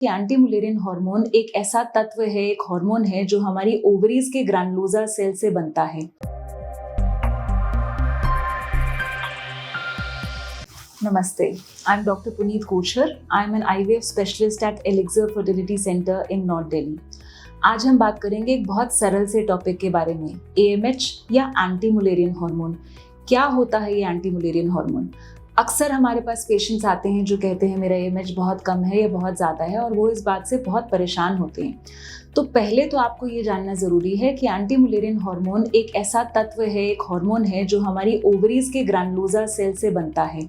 कि anti Mullerian hormone एक ऐसा तत्व है, एक हार्मोन है जो हमारी ओवरीज के ग्रैनुलोसा सेल से बनता है। Namaste. I'm Dr. Puneet Kochhar. I'm an IVF specialist at Elixir Fertility Center in North Delhi. आज हम बात करेंगे एक बहुत सरल से टॉपिक के बारे में, AMH या एंटी मुलेरियन हार्मोन। क्या होता है ये एंटी मुलेरियन हार्मोन? अक्सर हमारे पास पेशेंट्स आते हैं जो कहते हैं मेरा AMH बहुत कम है या बहुत ज़्यादा है, और वो इस बात से बहुत परेशान होते हैं। तो पहले तो आपको ये जानना ज़रूरी है कि एंटी मुलेरियन हार्मोन एक ऐसा तत्व है, एक हार्मोन है जो हमारी ओवरीज के ग्रैनुलोसा सेल से बनता है।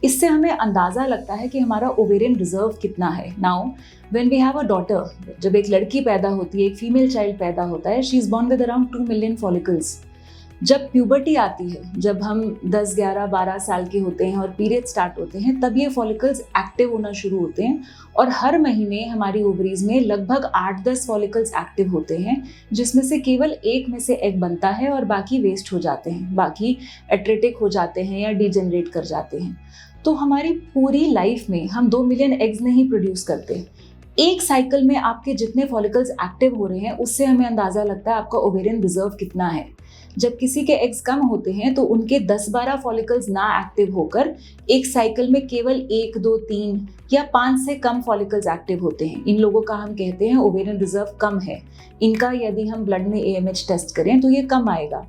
इससे हमें अंदाज़ा लगता है कि हमारा ओवेरियन रिजर्व कितना है। Now when we have a daughter, जब एक लड़की पैदा होती है, एक फीमेल चाइल्ड पैदा होता है, she is born with around 2 million follicles. जब प्यूबर्टी आती है, जब हम 10, 11, 12 साल के होते हैं और पीरियड स्टार्ट होते हैं, तब ये फॉलिकल्स एक्टिव होना शुरू होते हैं और हर महीने हमारी ओवरीज में लगभग 8-10 फॉलिकल्स एक्टिव होते हैं, जिसमें से केवल एक में से एग बनता है और बाकी वेस्ट हो जाते हैं, बाकी एट्रेटिक हो जाते हैं या डिजेनरेट कर जाते हैं। तो हमारी पूरी लाइफ में हम 2 मिलियन एग्स नहीं प्रोड्यूस करते। एक साइकिल में आपके जितने फॉलिकल्स एक्टिव हो रहे हैं, उससे हमें अंदाज़ा लगता है आपका ओवेरियन रिजर्व कितना है। जब किसी के एग्स कम होते हैं तो उनके 10-12 फॉलिकल्स ना एक्टिव होकर एक साइकिल में केवल 1, 2, 3 या 5 से कम फॉलिकल्स एक्टिव होते हैं। इन लोगों का हम कहते हैं ओवेरियन रिजर्व कम है। इनका यदि हम ब्लड में AMH टेस्ट करें तो ये कम आएगा।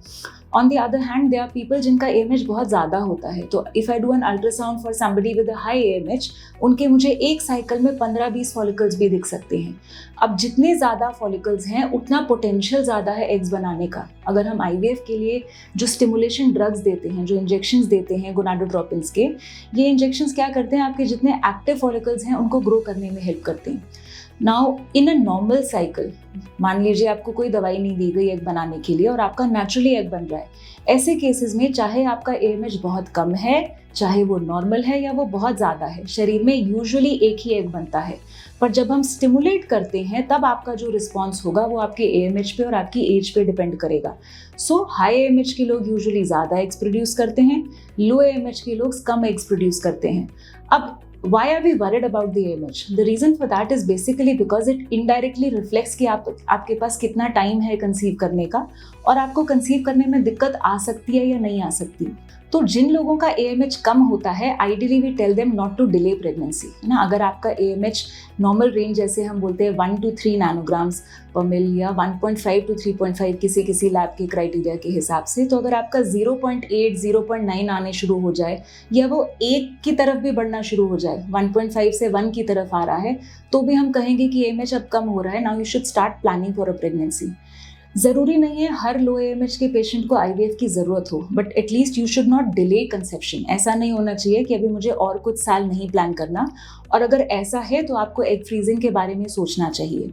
On the other hand there are people जिनका AMH बहुत ज़्यादा होता है। तो if I do an ultrasound for somebody with a high AMH, उनके मुझे एक साइकिल में 15-20 फॉलिकल्स भी दिख सकते हैं। अब जितने ज़्यादा फॉलिकल्स हैं उतना पोटेंशियल ज़्यादा है एग्स बनाने का। अगर हम IVF के लिए जो स्टिमुलेशन ड्रग्स देते हैं, जो इंजेक्शंस देते हैं गोनाडोट्रोपिन्स के, ये इंजेक्शंस क्या करते हैं, आपके जितने एक्टिव फॉलिकल्स हैं उनको ग्रो करने में हेल्प करते हैं। Now in a normal cycle, मान लीजिए आपको कोई दवाई नहीं दी गई एग बनाने के लिए और आपका नेचुरली एग बन रहा है। ऐसे केसेस में चाहे आपका AMH बहुत कम है, चाहे वो नॉर्मल है या वो बहुत ज़्यादा है, शरीर में यूजुअली एक ही एग बनता है। पर जब हम स्टिमुलेट करते हैं तब आपका जो रिस्पॉन्स होगा वो आपके AMH पे और आपकी एज पे डिपेंड करेगा। सो हाई AMH के लोग यूजुअली ज़्यादा एग्स प्रोड्यूस करते हैं, लो AMH के लोग कम एग्स प्रोड्यूस करते हैं। अब why are we worried about the AMH? The reason for that is basically because it indirectly reflects कि आपके पास कितना टाइम है कंसीव करने का और आपको कंसीव करने में दिक्कत आ सकती है या नहीं आ सकती। तो जिन लोगों का AMH कम होता है, ideally we tell them not to delay pregnancy, है ना। अगर आपका AMH नॉर्मल रेंज जैसे हम बोलते हैं 1 to 3 नैनोग्राम्स पर मिल या 1.5 to 3.5 किसी लैब के क्राइटेरिया के हिसाब से, तो अगर आपका 0.8, 0.9 आने शुरू हो जाए या वो 1 की तरफ भी बढ़ना शुरू हो जाए, 1.5 से 1 की तरफ आ रहा है, तो भी हम कहेंगे कि AMH अब कम हो रहा है, now you should start planning for a pregnancy. ज़रूरी नहीं है हर लो AMH के पेशेंट को IVF की ज़रूरत हो, but at least you should not delay conception. ऐसा नहीं होना चाहिए कि अभी मुझे और कुछ साल नहीं प्लान करना, और अगर ऐसा है तो आपको एग फ्रीजिंग के बारे में सोचना चाहिए।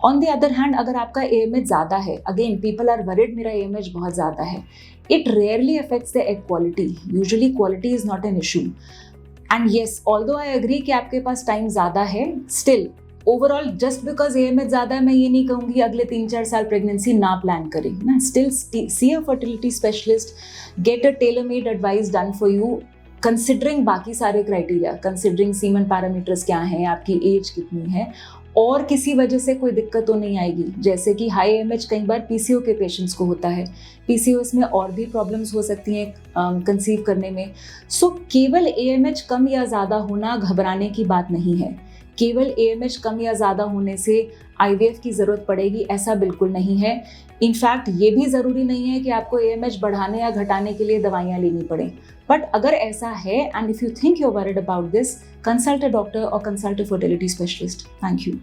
ऑन द अदर हैंड, अगर आपका AMH ज़्यादा है, अगेन पीपल आर वरिड मेरा AMH बहुत ज़्यादा है, it rarely affects the egg quality. Usually quality is not an issue. And yes, although I agree कि आपके पास टाइम ज़्यादा है, still overall just because AMH ज़्यादा है मैं ये नहीं कहूँगी अगले 3-4 साल प्रेगनेंसी ना प्लान करें ना। Still see a fertility specialist, get a tailor made advice done for you considering बाकी सारे क्राइटेरिया, कंसिडरिंग सीमन पैरामीटर्स क्या हैं, आपकी एज कितनी है, और किसी वजह से कोई दिक्कत तो नहीं आएगी। जैसे कि हाई AMH कई बार PCO के पेशेंट्स को होता है, PCOS में और भी प्रॉब्लम्स हो सकती हैं कंसीव करने में। सो केवल AMH कम या ज़्यादा होना घबराने की बात नहीं है। केवल AMH कम या ज़्यादा होने से IVF की ज़रूरत पड़ेगी, ऐसा बिल्कुल नहीं है। इनफैक्ट ये भी ज़रूरी नहीं है कि आपको AMH बढ़ाने या घटाने के लिए दवाइयाँ लेनी पड़े। बट अगर ऐसा है, and if you think you are worried about this, consult a doctor और consult a fertility specialist. Thank you.